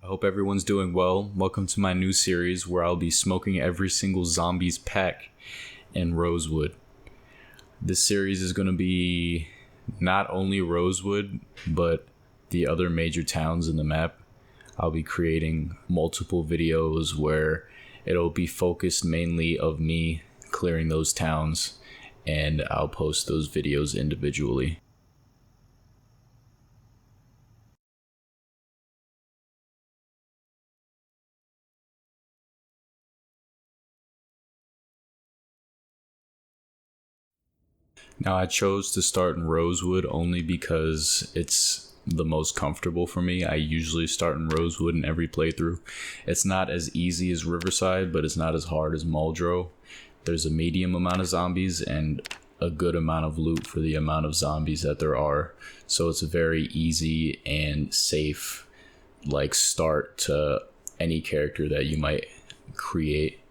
I hope everyone's doing well. Welcome to my new series where I'll be smoking every single zombie's pack in RoseWood. This series is going to be not only RoseWood, but the other major towns in the map. I'll be creating multiple videos where it'll be focused mainly of me clearing those towns, and I'll post those videos individually. Now, I chose to start in Rosewood only because it's the most comfortable for me. I usually start in Rosewood in every playthrough. It's not as easy as Riverside, but it's not as hard as Muldrow. There's a medium amount of zombies and a good amount of loot for the amount of zombies that there are. So it's a very easy and safe start to any character that you might create.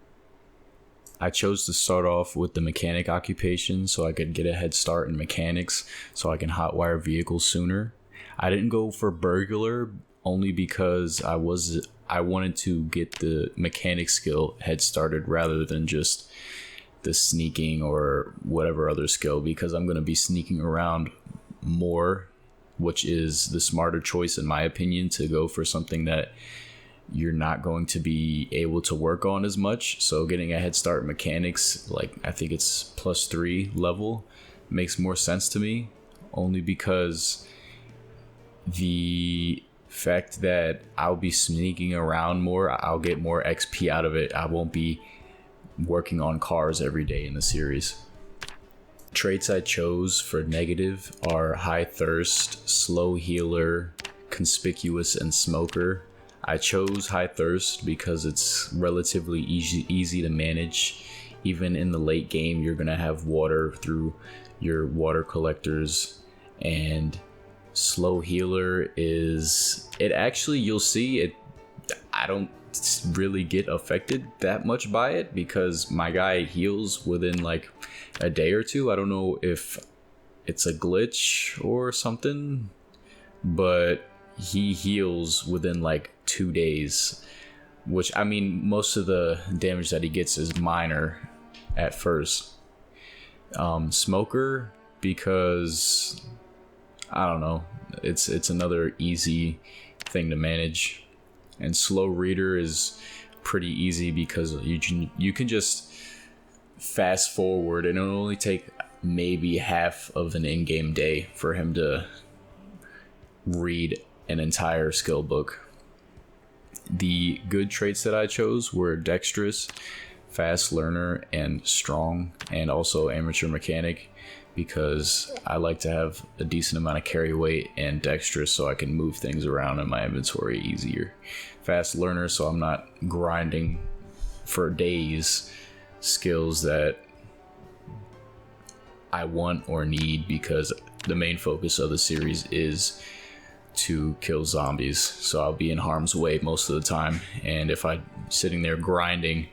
I chose to start off with the mechanic occupation so I could get a head start in mechanics so I can hotwire vehicles sooner. I didn't go for burglar only because I wanted to get the mechanic skill head started rather than just the sneaking or whatever other skill, because I'm going to be sneaking around more, which is the smarter choice in my opinion, to go for something that you're not going to be able to work on as much. So getting a head start in mechanics, I think it's +3 level, makes more sense to me, only because the fact that I'll be sneaking around more, I'll get more XP out of it. I won't be working on cars every day in the series. Traits I chose for negative are high thirst, slow healer, conspicuous, and smoker. I chose high thirst because it's relatively easy to manage. Even in the late game, you're gonna have water through your water collectors. And slow healer is, it actually, you'll see it, I don't really get affected that much by it because my guy heals within a day or two. I don't know if it's a glitch or something, but he heals within 2 days, which, I mean, most of the damage that he gets is minor at first. Smoker, because I don't know, it's another easy thing to manage. And slow reader is pretty easy because you can just fast forward and it'll only take maybe half of an in-game day for him to read an entire skill book. The good traits that I chose were dexterous, fast learner, and strong, and also amateur mechanic, because I like to have a decent amount of carry weight, and dexterous so I can move things around in my inventory easier. Fast learner so I'm not grinding for days skills that I want or need, because the main focus of the series is to kill zombies, so I'll be in harm's way most of the time. And if I'm sitting there grinding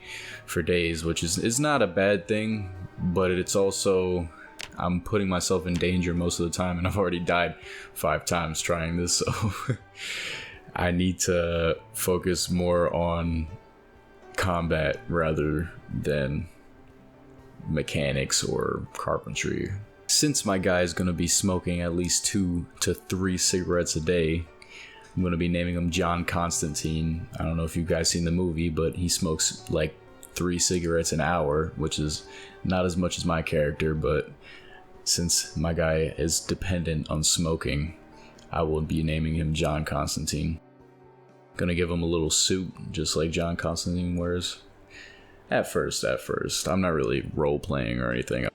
for days, which is not a bad thing, but it's also, I'm putting myself in danger most of the time, and I've already died 5 times trying this, so I need to focus more on combat rather than mechanics or carpentry. Since my guy is going to be smoking at least 2 to 3 cigarettes a day, I'm going to be naming him John Constantine. I don't know if you guys seen the movie, but he smokes 3 cigarettes an hour, which is not as much as my character, but since my guy is dependent on smoking, I will be naming him John Constantine. Gonna give him a little suit, just like John Constantine wears. At first. I'm not really role-playing or anything.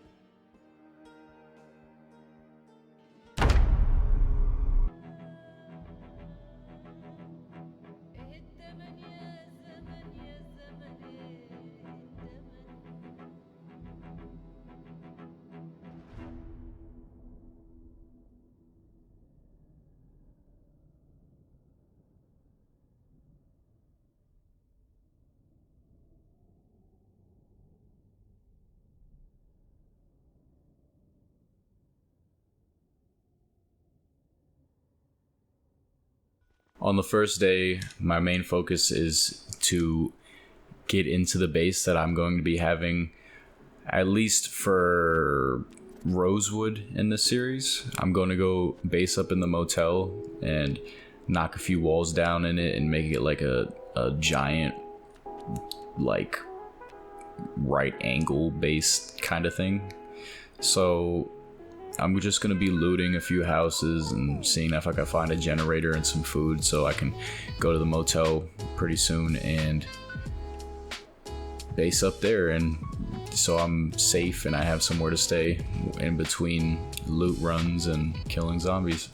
On the first day, my main focus is to get into the base that I'm going to be having, at least for RoseWood in this series. I'm going to go base up in the motel and knock a few walls down in it and make it like a giant, like, right angle base kind of thing. So I'm just going to be looting a few houses and seeing if I can find a generator and some food so I can go to the motel pretty soon and base up there, and so I'm safe and I have somewhere to stay in between loot runs and killing zombies.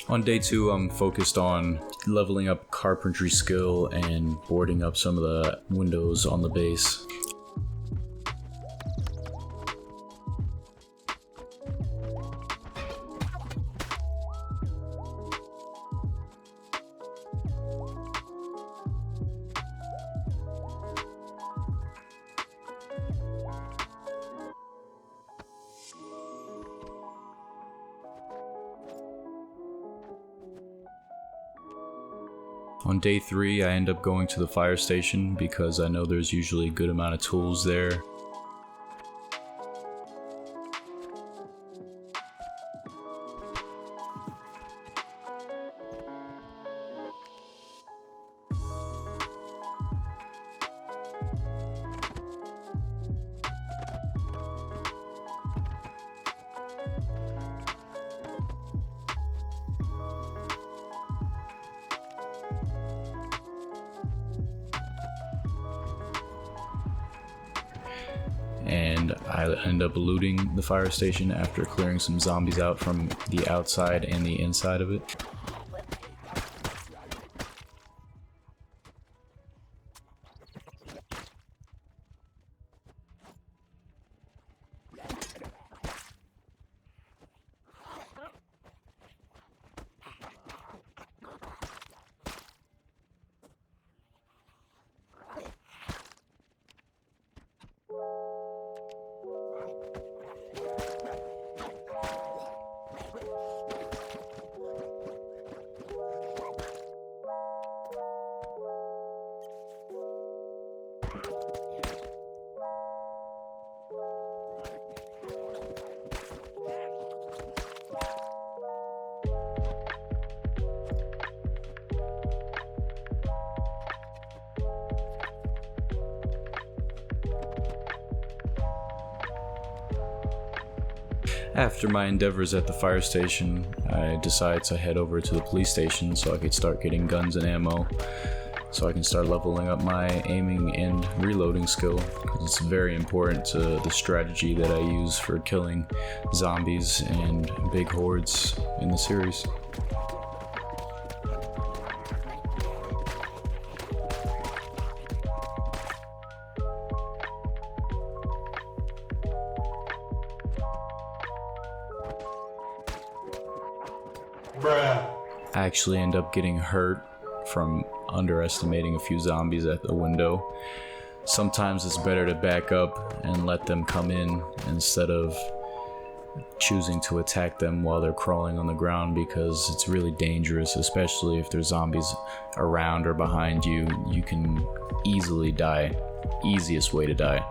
On day 2, I'm focused on leveling up carpentry skill and boarding up some of the windows on the base. On day 3, I end up going to the fire station because I know there's usually a good amount of tools there. And I end up looting the fire station after clearing some zombies out from the outside and the inside of it. After my endeavors at the fire station, I decided to head over to the police station so I could start getting guns and ammo, so I can start leveling up my aiming and reloading skill, because it's very important to the strategy that I use for killing zombies and big hordes in the series. I actually end up getting hurt from underestimating a few zombies at the window. Sometimes it's better to back up and let them come in instead of choosing to attack them while they're crawling on the ground, because it's really dangerous, especially if there's zombies around or behind you. You can easily die. Easiest way to die.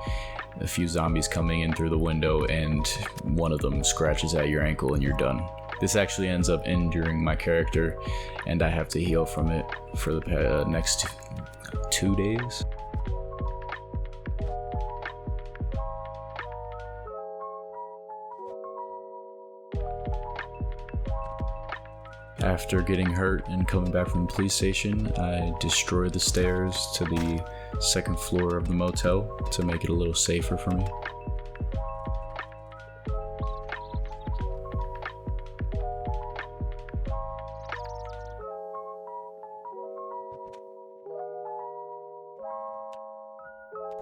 A few zombies coming in through the window and one of them scratches at your ankle and you're done. This actually ends up injuring my character, and I have to heal from it for the next 2 days. After getting hurt and coming back from the police station, I destroyed the stairs to the second floor of the motel to make it a little safer for me.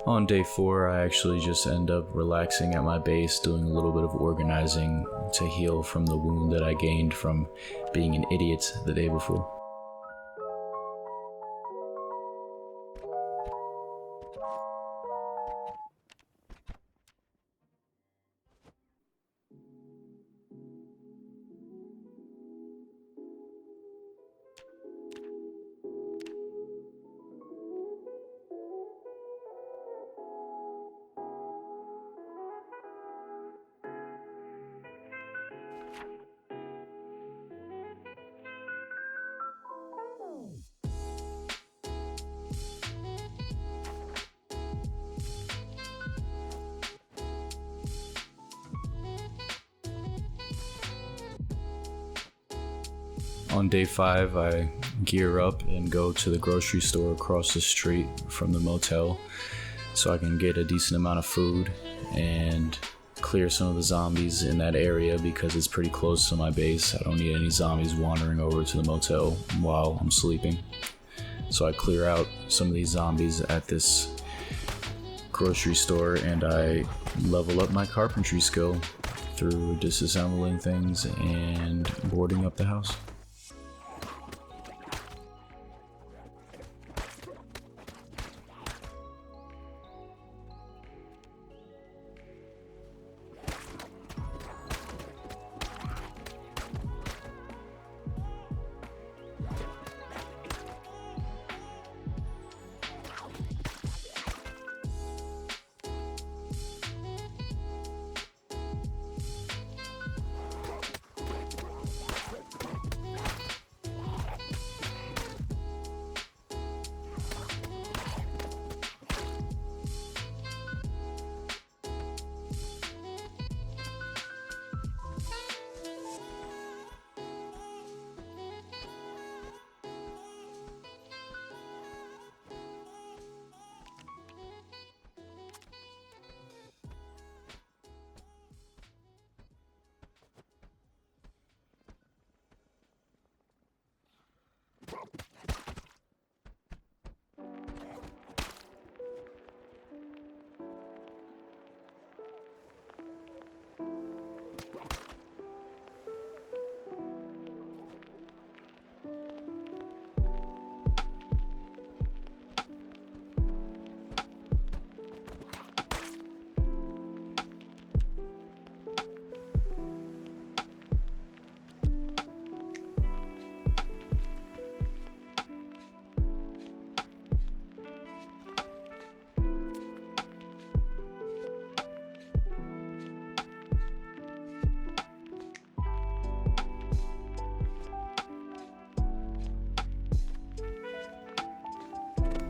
On day 4, I actually just end up relaxing at my base, doing a little bit of organizing to heal from the wound that I gained from being an idiot the day before. On day 5, I gear up and go to the grocery store across the street from the motel so I can get a decent amount of food and clear some of the zombies in that area, because it's pretty close to my base. I don't need any zombies wandering over to the motel while I'm sleeping. So I clear out some of these zombies at this grocery store, and I level up my carpentry skill through disassembling things and boarding up the house.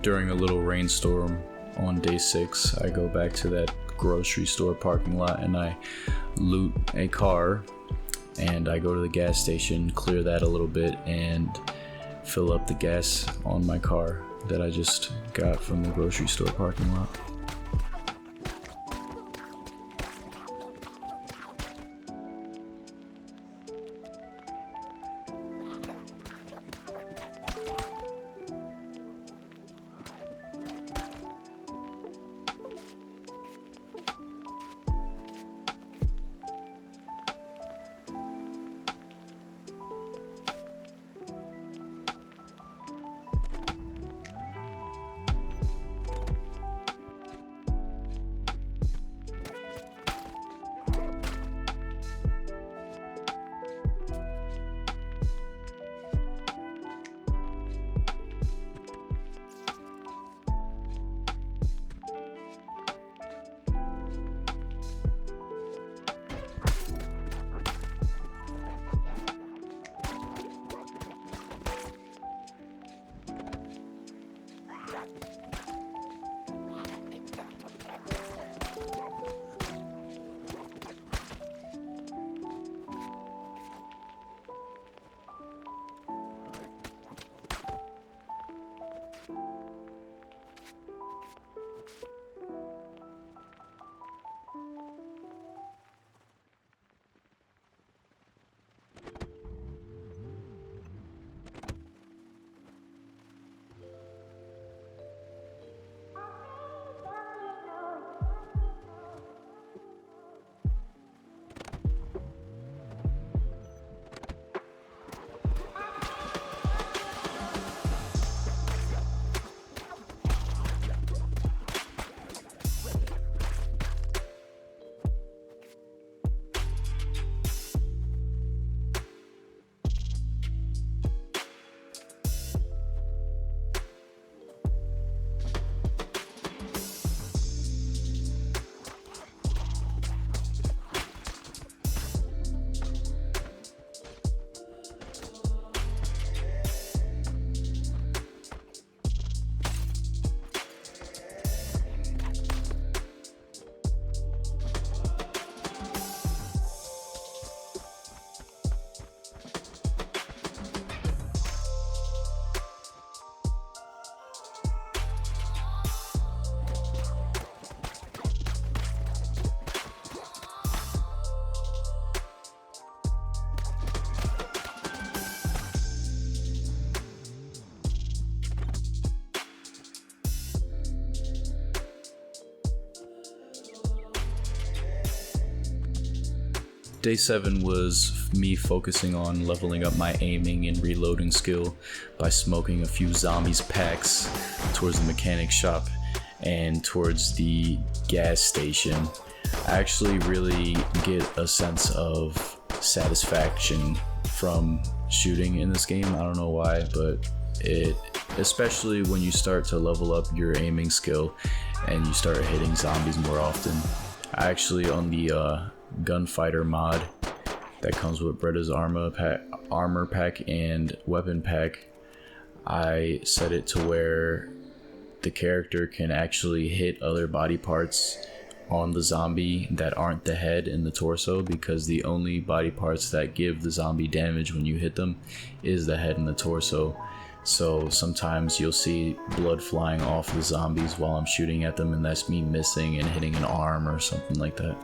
During a little rainstorm on day 6, I go back to that grocery store parking lot and I loot a car, and I go to the gas station, clear that a little bit, and fill up the gas on my car that I just got from the grocery store parking lot. Day 7 was me focusing on leveling up my aiming and reloading skill by smoking a few zombies packs towards the mechanic shop and towards the gas station. I actually really get a sense of satisfaction from shooting in this game. I don't know why, but especially when you start to level up your aiming skill and you start hitting zombies more often. I actually, on the gunfighter mod that comes with Bretta's armor pack and weapon pack, I set it to where the character can actually hit other body parts on the zombie that aren't the head and the torso, because the only body parts that give the zombie damage when you hit them is the head and the torso. So sometimes you'll see blood flying off the zombies while I'm shooting at them, and that's me missing and hitting an arm or something like that.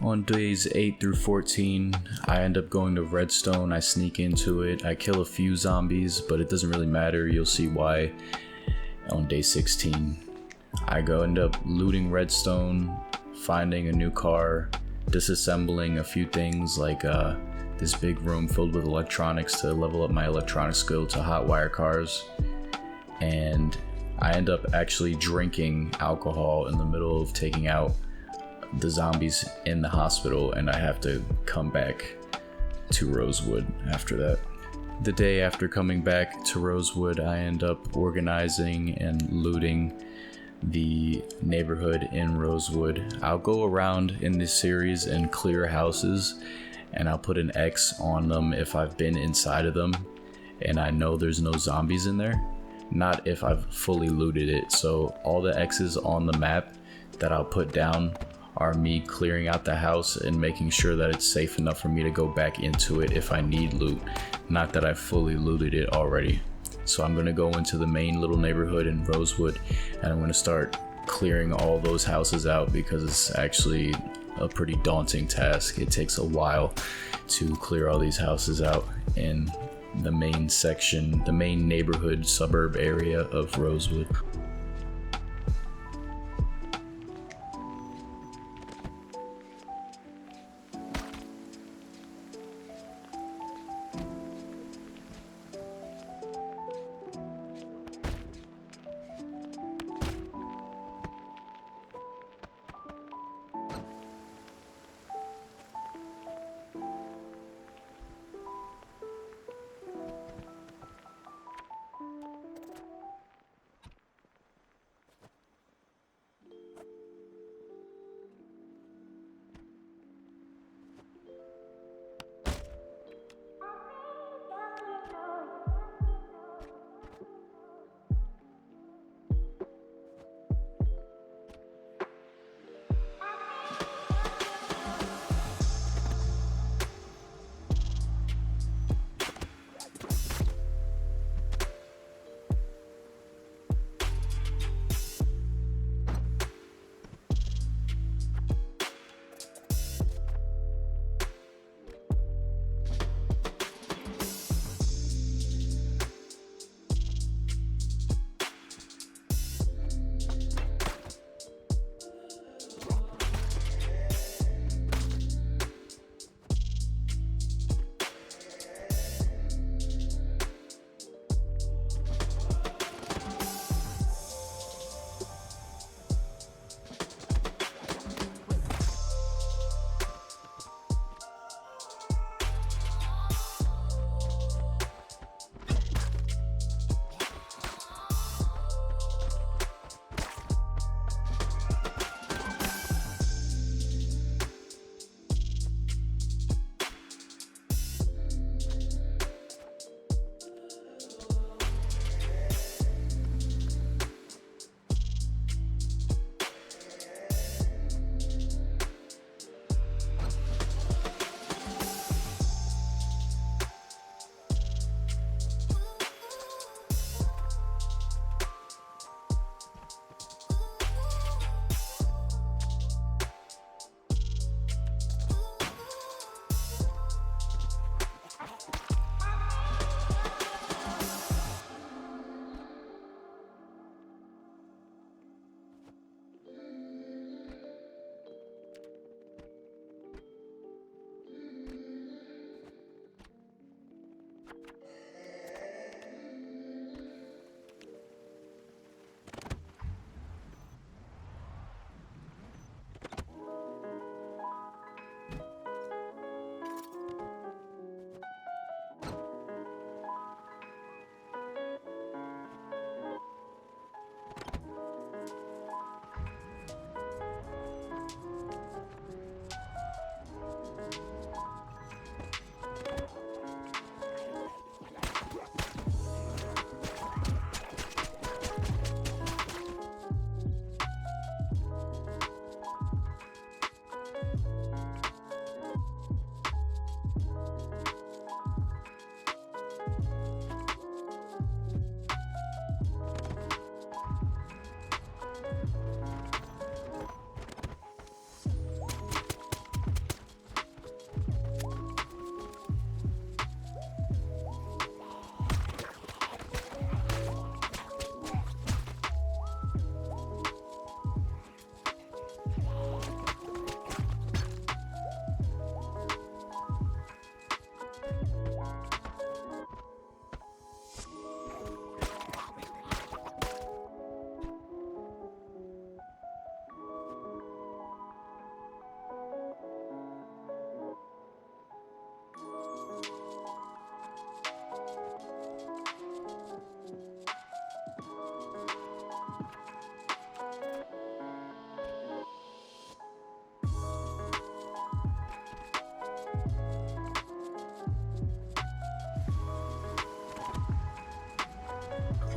On days 8 through 14, I end up going to Redstone. I sneak into it. I kill a few zombies, but it doesn't really matter. You'll see why on day 16. I end up looting Redstone, finding a new car, disassembling a few things like this big room filled with electronics to level up my electronic skill to hotwire cars. And I end up actually drinking alcohol in the middle of taking out the zombies in the hospital, and I have to come back to Rosewood after that. The day after coming back to Rosewood, I end up organizing and looting the neighborhood in Rosewood. I'll go around in this series and clear houses, and I'll put an X on them if I've been inside of them and I know there's no zombies in there, not if I've fully looted it. So all the X's on the map that I'll put down are me clearing out the house and making sure that it's safe enough for me to go back into it if I need loot, not that I fully looted it already. So I'm gonna go into the main little neighborhood in Rosewood, and I'm gonna start clearing all those houses out because it's actually a pretty daunting task. It takes a while to clear all these houses out in the main section, the main neighborhood suburb area of Rosewood.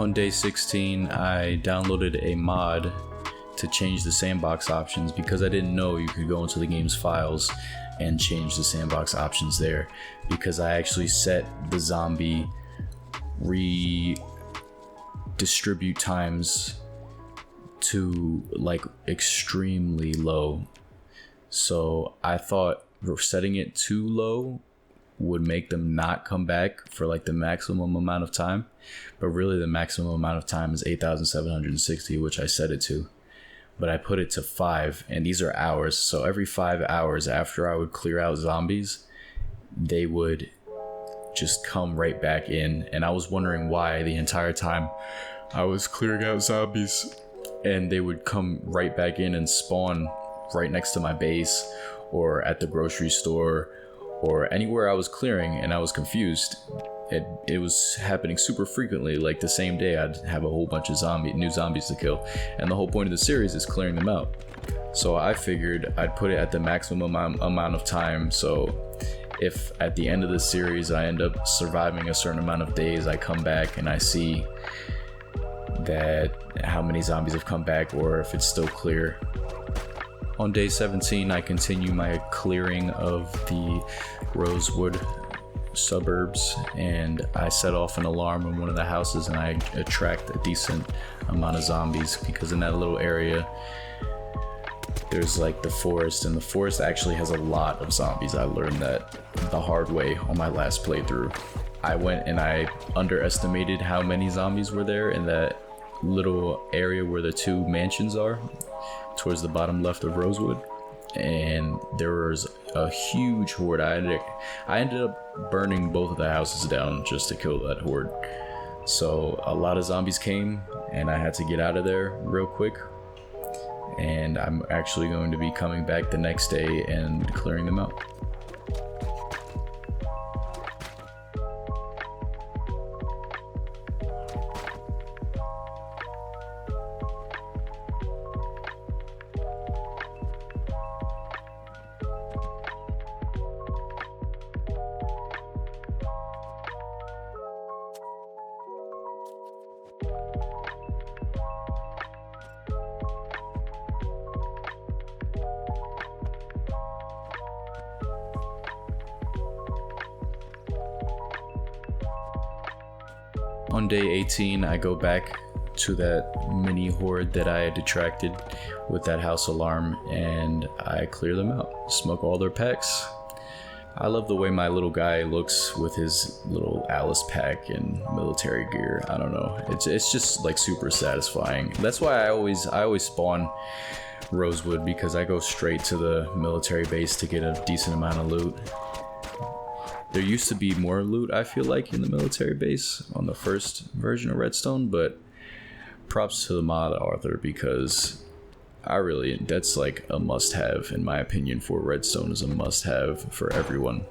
On day 16, I downloaded a mod to change the sandbox options because I didn't know you could go into the game's files and change the sandbox options there, because I actually set the zombie redistribute times to like extremely low. So I thought setting it too low would make them not come back for like the maximum amount of time, but really the maximum amount of time is 8,760, which I set it to. But I put it to 5, and these are hours. So every 5 hours after I would clear out zombies, they would just come right back in. And I was wondering why the entire time I was clearing out zombies, and they would come right back in and spawn right next to my base or at the grocery store or anywhere I was clearing, and I was confused. It was happening super frequently. Like the same day I'd have a whole bunch of new zombies to kill, and the whole point of the series is clearing them out. So I figured I'd put it at the maximum amount of time, so if at the end of the series I end up surviving a certain amount of days, I come back and I see that how many zombies have come back or if it's still clear. On day 17, I continue my clearing of the RoseWood suburbs, and I set off an alarm in one of the houses, and I attract a decent amount of zombies because in that little area there's like the forest, and the forest actually has a lot of zombies. I learned that the hard way on my last playthrough. I went and I underestimated how many zombies were there in that little area where the 2 mansions are towards the bottom left of RoseWood, and there was a huge horde. I ended up burning both of the houses down just to kill that horde. So a lot of zombies came and I had to get out of there real quick, and I'm actually going to be coming back the next day and clearing them out. On day 18, I go back to that mini horde that I had attracted with that house alarm, and I clear them out, smoke all their packs. I love the way my little guy looks with his little Alice pack and military gear. I don't know, it's just like super satisfying. That's why I always spawn RoseWood, because I go straight to the military base to get a decent amount of loot. There used to be more loot, I feel like, in the military base on the first version of Redstone, but props to the mod author, because that's like a must-have in my opinion. For Redstone is a must-have for everyone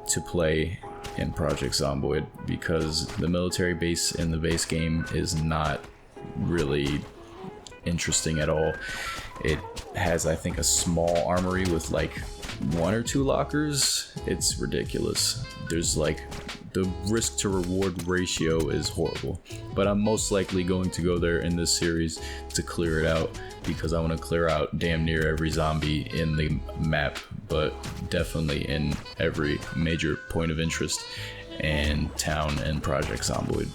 to play in Project Zomboid, because the military base in the base game is not really interesting at all. It has, I think, a small armory with like 1 or 2 lockers. It's ridiculous. There's like, the risk to reward ratio is horrible, but I'm most likely going to go there in this series to clear it out, because I want to clear out damn near every zombie in the map, but definitely in every major point of interest and town and Project Zomboid.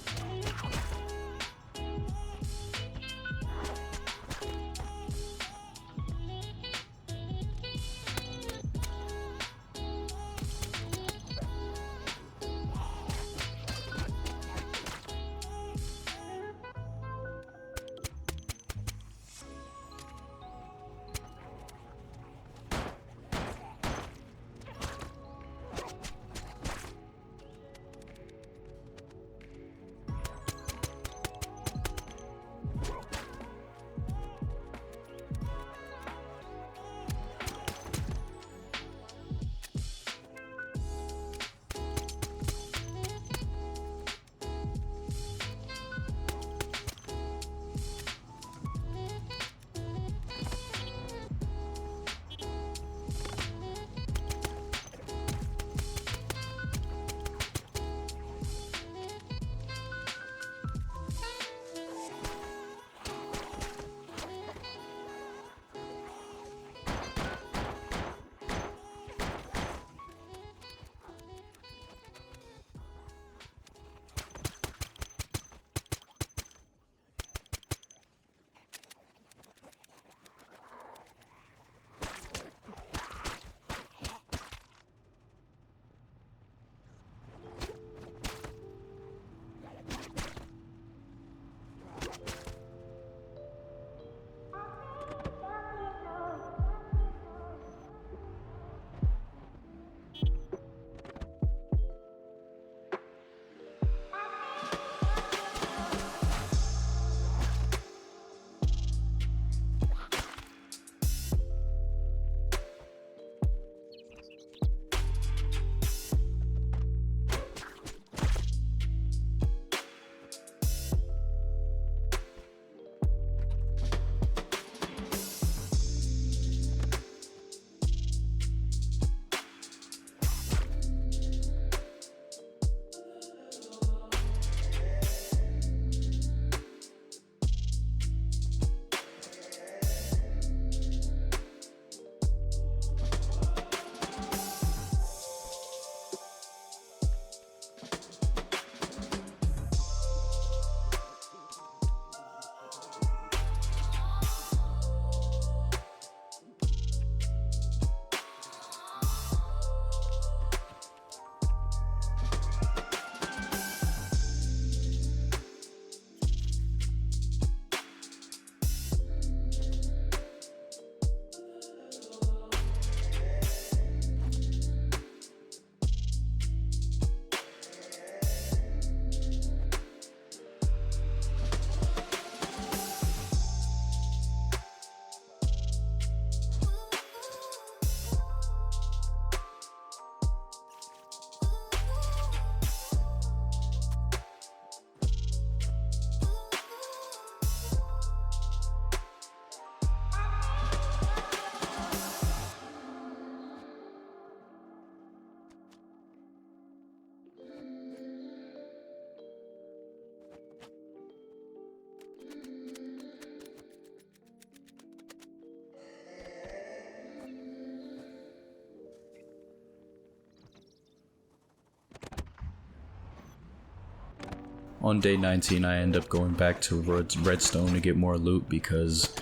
On day 19, I end up going back to Redstone to get more loot because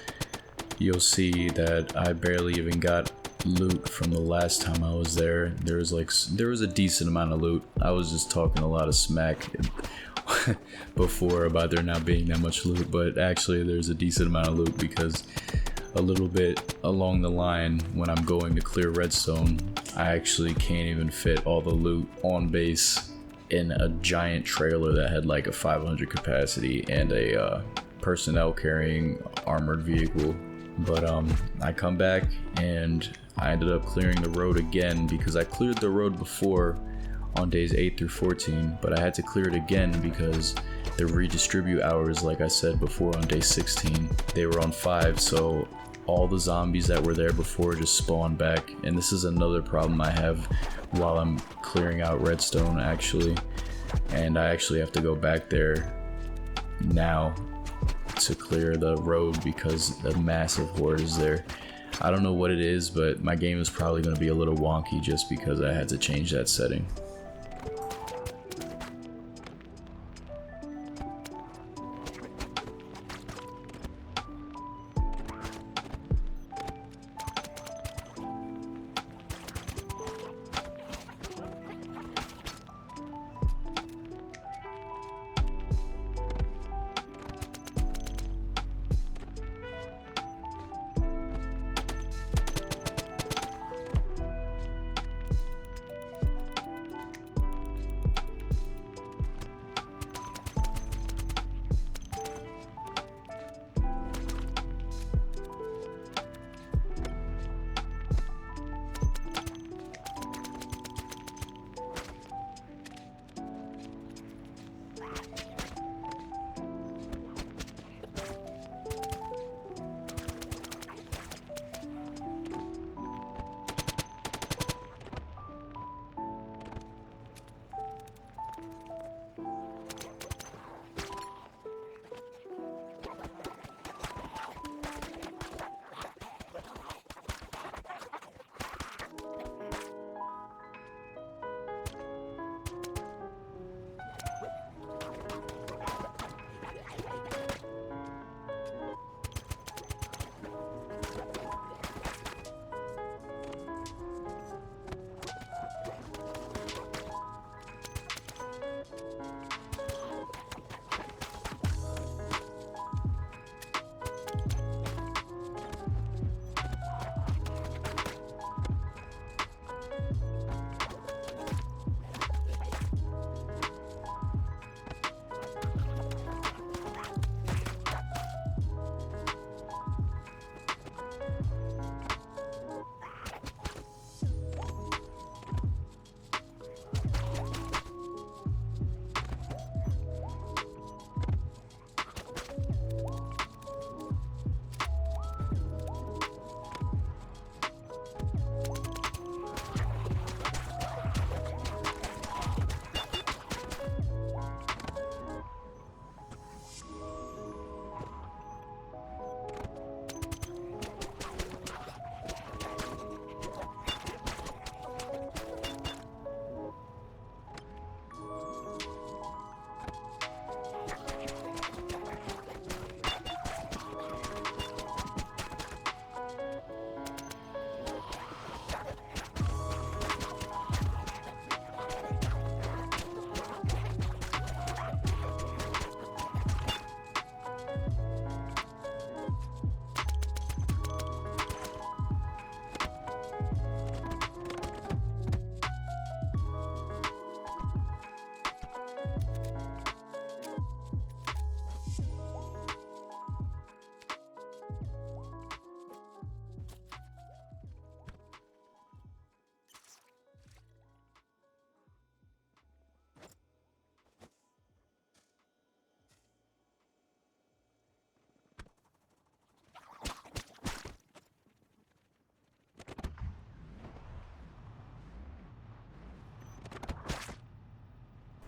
you'll see that I barely even got loot from the last time I was there. There was a decent amount of loot. I was just talking a lot of smack before about there not being that much loot, but actually there's a decent amount of loot because a little bit along the line when I'm going to clear Redstone, I actually can't even fit all the loot on base in a giant trailer that had like a 500 capacity and a personnel carrying armored vehicle. But I come back and I ended up clearing the road again because I cleared the road before on days 8 through 14, but I had to clear it again because the redistribute hours, like I said before on day 16, they were on 5, so all the zombies that were there before just spawned back. And this is another problem I have while I'm clearing out Redstone actually, and I actually have to go back there now to clear the road because a massive horde is there. I don't know what it is, but my game is probably going to be a little wonky just because I had to change that setting.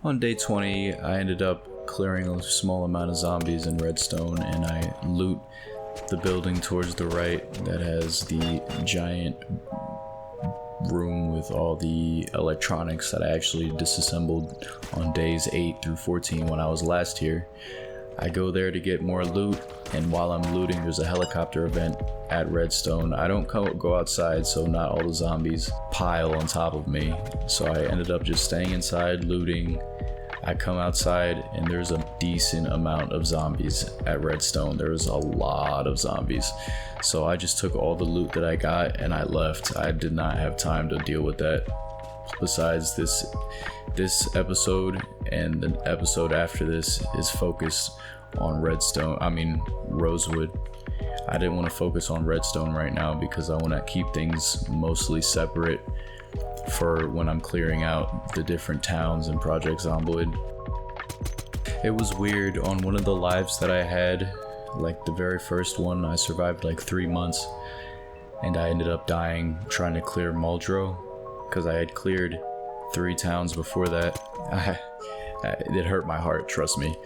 On day 20, I ended up clearing a small amount of zombies in Redstone, and I loot the building towards the right that has the giant room with with all the electronics that I actually disassembled on days 8 through 14 when I was last here. I go there to get more loot, and while I'm looting, there's a helicopter event at Redstone. I don't go outside, so not all the zombies pile on top of me. So I ended up just staying inside, looting. I come outside, and there's a decent amount of zombies at Redstone. There was a lot of zombies. So I just took all the loot that I got, and I left. I did not have time to deal with that. Besides, this episode and the episode after this is focused on Rosewood. I didn't want to focus on Redstone right now because I want to keep things mostly separate for when I'm clearing out the different towns in Project Zomboid. It was weird, on one of the lives that I had, like the very first one, I survived like 3 months, and I ended up dying trying to clear Muldrow because I had cleared 3 towns before that. It hurt my heart, trust me.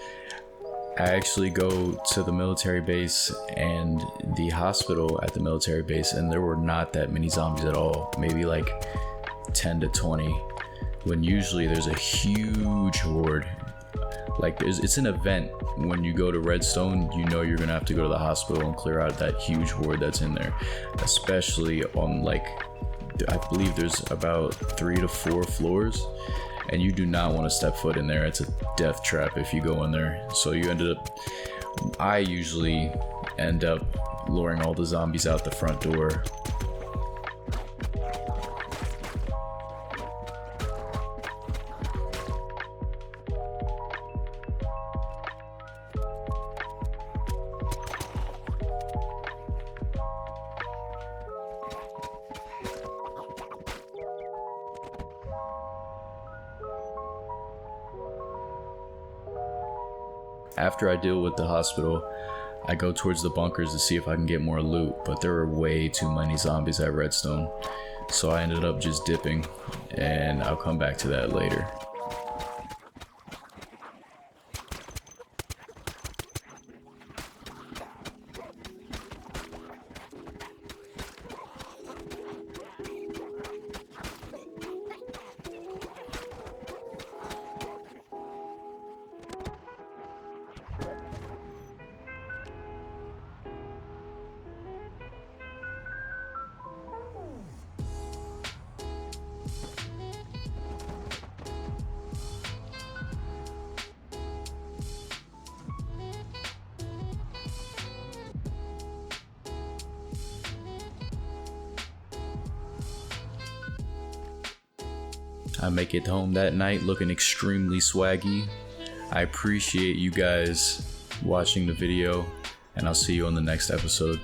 I actually go to the military base and the hospital at the military base, and there were not that many zombies at all, maybe like 10 to 20, when usually there's a huge horde. Like it's an event. When you go to Redstone, you know you're gonna have to go to the hospital and clear out that huge horde that's in there, especially on, like, I believe there's about 3 to 4 floors, and you do not want to step foot in there. It's a death trap if you go in there. So I usually end up luring all the zombies out the front door. After I deal with the hospital, I go towards the bunkers to see if I can get more loot, but there are way too many zombies at Redstone, so I ended up just dipping, and I'll come back to that later. I make it home that night looking extremely swaggy. I appreciate you guys watching the video, and I'll see you on the next episode.